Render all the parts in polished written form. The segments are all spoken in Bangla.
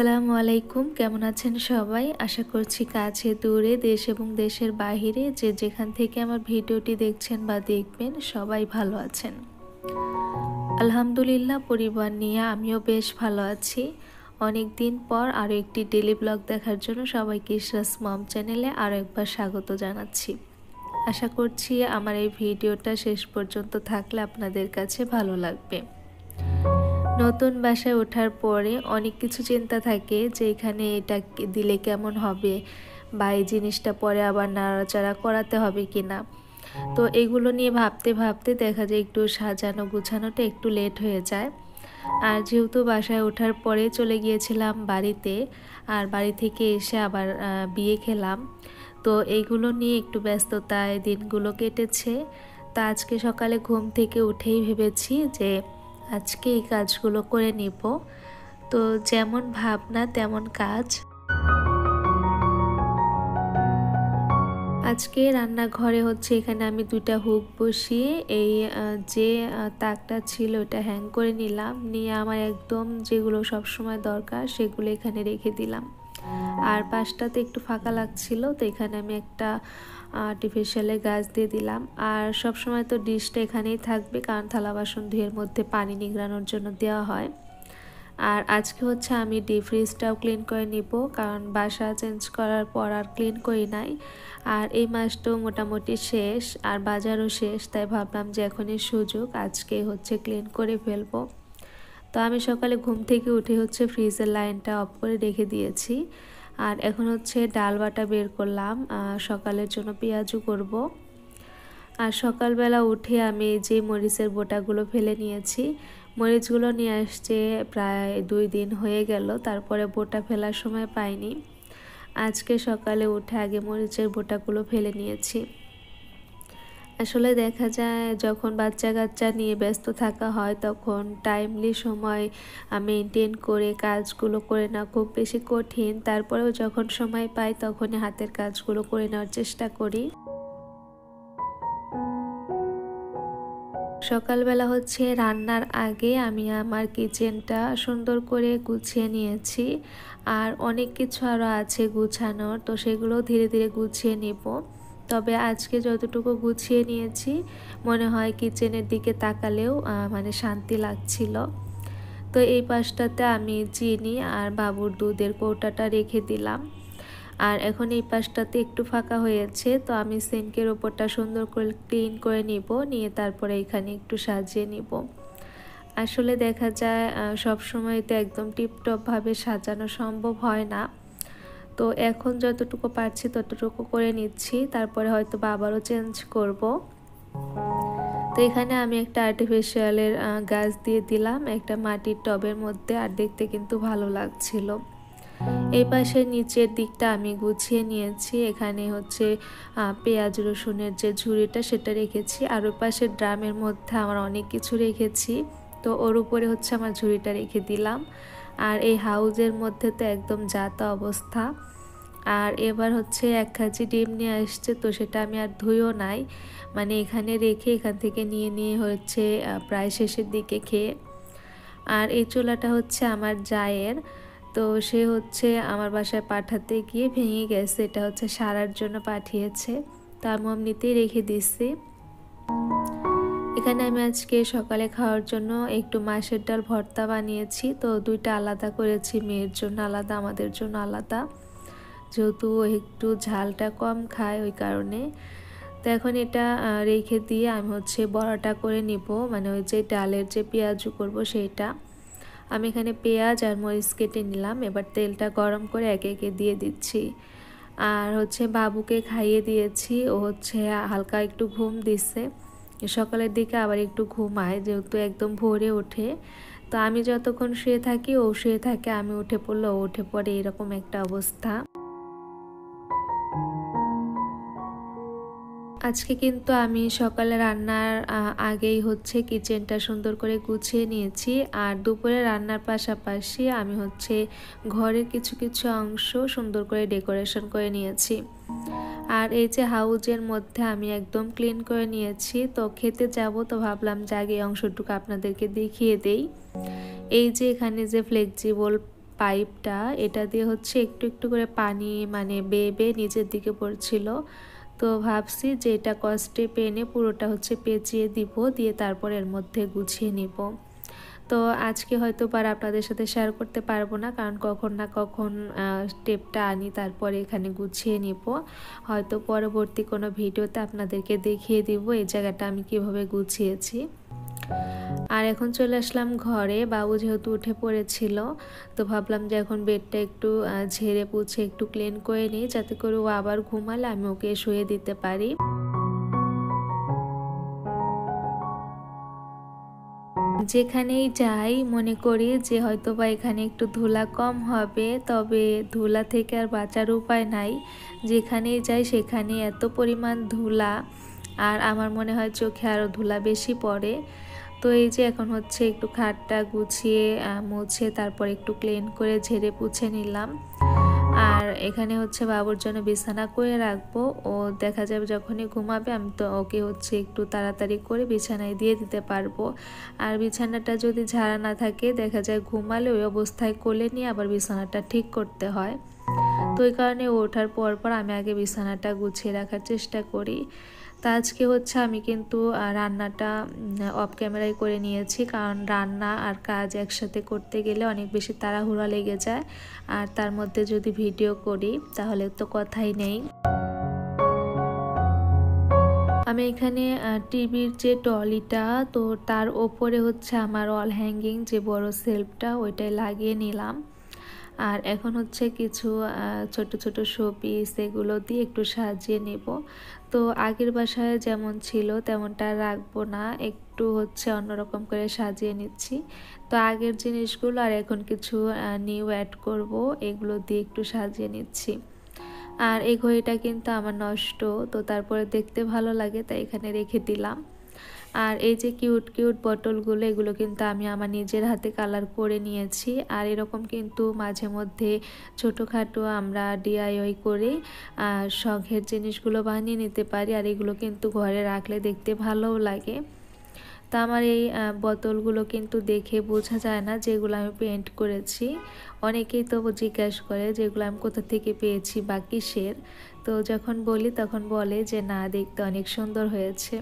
আসসালামু আলাইকুম, কেমন আছেন সবাই? আশা করছি কাছে দূরে দেশ এবং দেশের বাহিরে যে যেখান থেকে আমার ভিডিওটি দেখছেন বা দেখবেন সবাই ভালো আছেন। আলহামদুলিল্লাহ, পরিবার নিয়ে আমিও বেশ ভালো আছি। অনেক দিন পর আরও একটি ডেলি ব্লগ দেখার জন্য সবাইকে ইশরাস মম চ্যানেলে আরও একবার স্বাগত জানাচ্ছি। আশা করছি আমার এই ভিডিওটা শেষ পর্যন্ত থাকলে আপনাদের কাছে ভালো লাগবে। নতুন বাসায় ওঠার পরে অনেক কিছু চিন্তা থাকে যে এখানে এটা দিলে কেমন হবে, বা এই জিনিসটা পরে আবার নাড়াচাড়া করাতে হবে কিনা। তো এগুলো নিয়ে ভাবতে ভাবতে দেখা যায় একটু সাজানো গুছানোটা একটু লেট হয়ে যায়। আর যেহেতু বাসায় ওঠার পরে চলে গিয়েছিলাম বাড়িতে, আর বাড়ি থেকে এসে আবার বিয়ে খেলাম, তো এইগুলো নিয়ে একটু ব্যস্ততায় দিনগুলো কেটেছে। তা আজকে সকালে ঘুম থেকে উঠেই ভেবেছি যে আজকে এই কাজগুলো করে নিব। তো যেমন ভাবনা তেমন কাজ। আজকে রান্নাঘরে হচ্ছে এখানে আমি দুইটা হুক বসিয়ে এই যে তাকটা ছিল ওটা হ্যাং করে নিলাম, নিয়ে আমার একদম যেগুলো সবসময় দরকার সেগুলো এখানে রেখে দিলাম। আর পাশটাতে একটু ফাঁকা লাগছিল, তো এখানে আমি একটা আর্টিফিশিয়ালের গাছ দিয়ে দিলাম। আর সবসময় তো ডিশটা এখানেই থাকবে, কারণ থালা বাসন ধুয়ের মধ্যে পানি নিগড়ানোর জন্য দেওয়া হয়। আর আজকে হচ্ছে আমি ডিপ ফ্রিজটাও ক্লিন করে নিব, কারণ বাসা চেঞ্জ করার পর আর ক্লিন করি নাই। আর এই মাসটাও মোটামুটি শেষ, আর বাজারও শেষ, তাই ভাবলাম যে এখনই সুযোগ, আজকে হচ্ছে ক্লিন করে ফেলবো। তো আমি সকালে ঘুম থেকে উঠে হচ্ছে ফ্রিজের লাইনটা অফ করে রেখে দিয়েছি। আর এখন হচ্ছে ডাল বাটা বের করলাম, সকালের জন্য পেঁয়াজু করব। আর সকালবেলা উঠে আমি যে মরিচের বোটাগুলো ফেলে নিয়েছি, মরিচগুলো নিয়ে আসছে প্রায় 2 দিন হয়ে গেল, তারপরে বোটা ফেলার সময় পাইনি। আজকে সকালে উঠে আগে মরিচের বোটাগুলো ফেলে নিয়েছি। আসলে দেখা যায় যখন বাচ্চা কাচ্চা নিয়ে ব্যস্ত থাকা হয় তখন টাইমলি সময় মেনটেন করে কাজগুলো করে নেওয়া খুব বেশি কঠিন। তারপরেও যখন সময় পাই তখনই হাতের কাজগুলো করে নেওয়ার চেষ্টা করি। সকালবেলা হচ্ছে রান্নার আগে আমি আমার কিচেনটা সুন্দর করে গুছিয়ে নিয়েছি। আর অনেক কিছু আরও আছে গুছানোর, তো সেগুলো ধীরে ধীরে গুছিয়ে নিব। তবে আজকে যতটুকু গুছিয়ে নিয়েছি মনে হয় কিচেনের দিকে তাকালেও মানে শান্তি লাগছিল। তো এই পাশটাতে আমি চিনি আর বাবুর দুধের কৌটাটা রেখে দিলাম। আর এখন এই পাশটাতে একটু ফাঁকা হয়েছে, তো আমি সিঙ্কের ওপরটা সুন্দর করে ক্লিন করে নিব, নিয়ে তারপরে এখানে একটু সাজিয়ে নিব। আসলে দেখা যায় সব সময় তো একদম টিপটপভাবে সাজানো সম্ভব হয় না, তো এখন যতটুকু পারছি ততটুকু করে নিচ্ছি, তারপরে হয়তো আবারও চেঞ্জ করব। তো এখানে আমি একটা আর্টিফিশিয়ালের গাছ দিয়ে দিলাম একটা মাটির টবের মধ্যে, আর দেখতে কিন্তু ভালো লাগছিল। এই পাশে নিচের দিকটা আমি গুছিয়ে নিয়েছি, এখানে হচ্ছে পেঁয়াজ রসুনের যে ঝুড়িটা সেটা রেখেছি, আর ওই পাশে ড্রামের মধ্যে আমার অনেক কিছু রেখেছি, তো ওর উপরে হচ্ছে আমার ঝুড়িটা রেখে দিলাম। আর এই হাউজের মধ্যে তো একদম যাতা অবস্থা। আর এবার হচ্ছে 1 কেজি ডিম নিয়ে আসছে, তো সেটা আমি আর ধুইও নাই, মানে এখানে রেখে এখান থেকে নিয়ে নিয়ে হচ্ছে প্রায় শেষের দিকে খেয়ে। আর এই চুলাটা হচ্ছে আমার জায়ের, তো সে হচ্ছে আমার বাসায় পাঠাতে গিয়ে ভেঙে গেছে, এটা হচ্ছে সারার জন্য পাঠিয়েছে, তো আমি এমনিতেই রেখে দিচ্ছি। এখানে আমি আজকে সকালে খাওয়ার জন্য একটু মাছের ডাল ভর্তা বানিয়েছি, তো দুইটা আলাদা করেছি, মেয়ের জন্য আলাদা আমাদের জন্য আলাদা, যেহেতু একটু ঝালটা কম খায় ওই কারণে। তো এখন এটা রেখে দিয়ে আমি হচ্ছে বড়াটা করে নিব, মানে ওই যে ডালের যে পেঁয়াজু করব সেইটা। আমি এখানে পেঁয়াজ আর মরিচ কেটে নিলাম, এবার তেলটা গরম করে একে একে দিয়ে দিচ্ছি। আর হচ্ছে বাবুকে খাইয়ে দিয়েছি, ও হচ্ছে হালকা একটু ঘুম দিচ্ছে, সকালের দিকে আবার একটু ঘুমায় যেহেতু একদম ভোরে ওঠে। তো আমি যতক্ষণ শুয়ে থাকি ও শুয়ে থাকে, আমি উঠে পড়লে ও উঠে পড়ে, এরকম একটা অবস্থা। আজকে কিন্তু আমি সকালে রান্নার আগেই হচ্ছে কিচেনটা সুন্দর করে গুছিয়ে নিয়েছি, আর দুপুরে রান্নার পাশাপাশি আমি হচ্ছে ঘরের কিছু কিছু অংশ সুন্দর করে ডেকোরেশন করে নিয়েছি। আর এই যে হাউজের মধ্যে আমি একদম ক্লিন করে নিয়েছি, তো খেতে যাব, তো ভাবলাম যে আগে এই অংশটুকু আপনাদেরকে দেখিয়ে দেই। এই যে এখানে যে ফ্লেক্সিবল পাইপটা, এটা দিয়ে হচ্ছে একটু একটু করে পানি মানে বেয়ে বেয়ে নিচের দিকে পড়ছিল। তো ভাবছি যে এটা কষ্টে পেনে পুরোটা হচ্ছে পেঁচিয়ে দিব, দিয়ে তারপর এর মধ্যে গুছিয়ে নিব। তো আজকে হয়তো আর আপনাদের সাথে শেয়ার করতে পারবো না, কারণ কখন না কখন টেপটা আনি তারপরে এখানে গুছিয়ে নিব। হয়তো পরবর্তী কোনো ভিডিওতে আপনাদেরকে দেখিয়ে দিব এই জায়গাটা আমি কিভাবে গুছিয়েছি। আর এখন চলে আসলাম ঘরে, বাবু যেহেতু উঠে পড়েছিল, তো ভাবলাম যে এখন বেডটা একটু ঝেড়ে পুছে একটু ক্লিন করে নিই, যাতে করে ও আবার ঘুমালে আমি ওকে শুয়ে দিতে পারি। যেখানেই যাই মনে করি যে হয়তো বা এখানে একটু ধুলা কম হবে, তবে ধুলা থেকে আর বাঁচার উপায় নাই। যেখানেই যাই সেখানে এত পরিমাণ ধুলা, আর আমার মনে হয় চোখে আরও ধুলা বেশি পড়ে। তো এই যে এখন হচ্ছে একটু খাটটা গুছিয়ে মুছে তারপর একটু ক্লিন করে ঝেড়ে পুছে নিলাম। আর এখানে হচ্ছে বাবুর জন্য বিছানা করে রাখবো, ও দেখা যাবে যখনই ঘুমাবে আমি তো ওকে হচ্ছে একটু তাড়াতাড়ি করে বিছানায় দিয়ে দিতে পারবো। আর বিছানাটা যদি ঝাড়া না থাকে দেখা যায় ঘুমালে ওই অবস্থায় কোলে নিয়ে আবার বিছানাটা ঠিক করতে হয়। তো ওই কারণে ওঠার পর পর আমি আগে বিছানাটা গুছিয়ে রাখার চেষ্টা করি। তা আজকে হচ্ছে আমি কিন্তু রান্নাটা অফ ক্যামেরায় করে নিয়েছি, কারণ রান্না আর কাজ একসাথে করতে গেলে অনেক বেশি তাড়াহুড়া লেগে যায়, আর তার মধ্যে যদি ভিডিও করি তাহলে তো কথাই নেই। আমি এখানে টিভির যে ট্রলিটা, তো তার ওপরে হচ্ছে আমার অল হ্যাঙ্গিং যে বড় সেলফটা ওইটাই লাগিয়ে নিলাম। আর এখন হচ্ছে কিছু ছোট ছোট শোপিস এগুলো দিয়ে একটু সাজিয়ে নেব। তো আগের বাসায় যেমন ছিল তেমনটা রাখবো না, একটু হচ্ছে অন্যরকম করে সাজিয়ে নিচ্ছি। তো আগের জিনিসগুলো আর এখন কিছু নিউ অ্যাড করব, এগুলো দিয়ে একটু সাজিয়ে নিচ্ছি। আর এই ঘড়িটা কিন্তু আমার নষ্ট, তো তারপরে দেখতে ভালো লাগে তাই এখানে রেখে দিলাম। আর এই যে কিউট কিউট বটলগুলো, এগুলো কিন্তু আমি আমার নিজের হাতে কালার করে নিয়েছি। আর এরকম কিন্তু মাঝে মধ্যে ছোটোখাটো আমরা ডিআইওয়াই করে শখের জিনিসগুলো বানিয়ে নিতে পারি, আর এগুলো কিন্তু ঘরে রাখলে দেখতে ভালোও লাগে। তা আমার এই বোতলগুলো কিন্তু দেখে বোঝা যায় না যেগুলো আমি পেন্ট করেছি। অনেকেই তো জিজ্ঞাসা করে যেগুলো আমি কোথা থেকে পেয়েছি বা কিসের। তো যখন বলি তখন বলে যে না, দেখতে অনেক সুন্দর হয়েছে।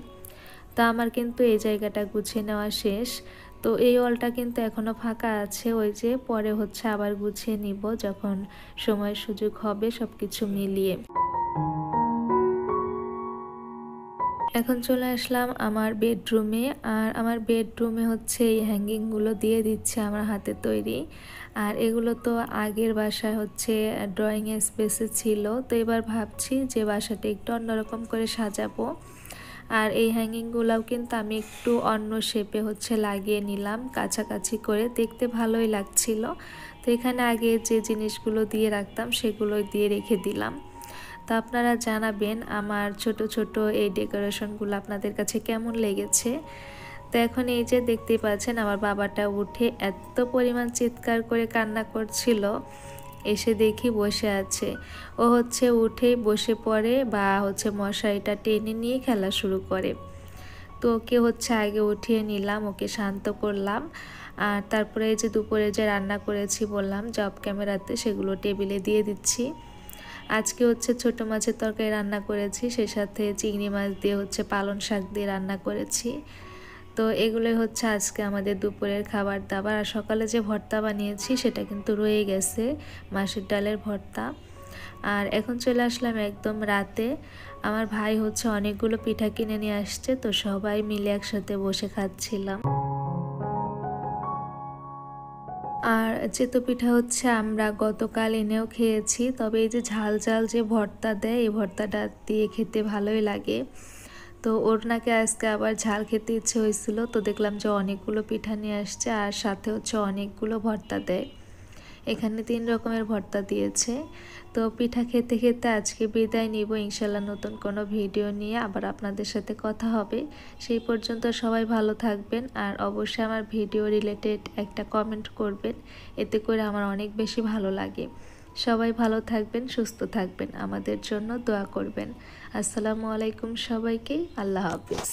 তা আমার কিন্তু এই জায়গাটা গুছিয়ে নেওয়া শেষ। তো এই ওয়ালটা কিন্তু এখনও ফাঁকা আছে, ওই যে পরে হচ্ছে আবার গুছিয়ে নিব যখন সময় সুযোগ হবে সব কিছু মিলিয়ে। এখন চলে আসলাম আমার বেডরুমে, আর আমার বেডরুমে হচ্ছে এই হ্যাঙ্গিংগুলো দিয়ে দিচ্ছে আমার হাতে তৈরি। আর এগুলো তো আগের বাসায় হচ্ছে ড্রয়িং স্পেসে ছিল, তো এবার ভাবছি যে বাসাটা একটু অন্যরকম করে সাজাবো। আর এই হ্যাঙ্গিংগুলোও কিন্তু আমি একটু অন্য শেপে হচ্ছে লাগিয়ে নিলাম, কাছাকাছি করে, দেখতে ভালোই লাগছিল। তো এখানে আগে যে জিনিসগুলো দিয়ে রাখতাম সেগুলোই দিয়ে রেখে দিলাম। তো আপনারা জানাবেন আমার ছোট ছোট এই ডেকোরেশনগুলো আপনাদের কাছে কেমন লেগেছে। তো এখন এই যে দেখতেই পাচ্ছেন আমার বাবাটা উঠে এত পরিমাণ চিৎকার করে কান্না করছিল, এসে দেখি বসে আছে। ও হচ্ছে উঠেই বসে পড়ে বা হচ্ছে মশারিটা টেনে নিয়ে খেলা শুরু করে। তো ওকে হচ্ছে আগে উঠিয়ে নিলাম, ওকে শান্ত করলাম। আর তারপরে এই যে দুপুরে যে রান্না করেছি বললাম জব ক্যামেরাতে, সেগুলো টেবিলে দিয়ে দিচ্ছি। আজকে হচ্ছে ছোট মাছের তরকারি রান্না করেছি, সেই সাথে চিংড়ি মাছ দিয়ে হচ্ছে পালং শাক দিয়ে রান্না করেছি। তো এগুলোই হচ্ছে আজকে আমাদের দুপুরের খাবার দাবার। আর সকালে যে ভর্তা বানিয়েছি সেটা কিন্তু রয়ে গেছে, মাছের ডালের ভর্তা। আর এখন চলে আসলাম একদম রাতে। আমার ভাই হচ্ছে অনেকগুলো পিঠা কিনে নিয়ে আসছে, তো সবাই মিলে একসাথে বসে খাচ্ছিলাম। আর চেতো পিঠা হচ্ছে আমরা গতকাল এনেও খেয়েছি, তবে এই যে ঝাল ঝাল যে ভর্তা দেয় এই ভর্তাটা দিয়ে খেতে ভালোই লাগে। তো ওর নাকি আজকে আবার ঝাল খেতে ইচ্ছে হয়েছিল, তো দেখলাম যে অনেকগুলো পিঠা নিয়ে আসছে আর সাথে হচ্ছে অনেকগুলো ভর্তা দেয়। এখানে 3 রকমের ভর্তা দিয়েছে। তো পিঠা খেতে খেতে আজকে বিদায় নিব, ইনশাল্লাহ নতুন কোনো ভিডিও নিয়ে আবার আপনাদের সাথে কথা হবে। সেই পর্যন্ত সবাই ভালো থাকবেন, আর অবশ্যই আমার ভিডিও রিলেটেড একটা কমেন্ট করবেন, এতে করে আমার অনেক বেশি ভালো লাগে। সবাই ভালো থাকবেন, সুস্থ থাকবেন, আমাদের জন্য দোয়া করবেন। আসসালামু আলাইকুম সবাইকে, আল্লাহ হাফিজ।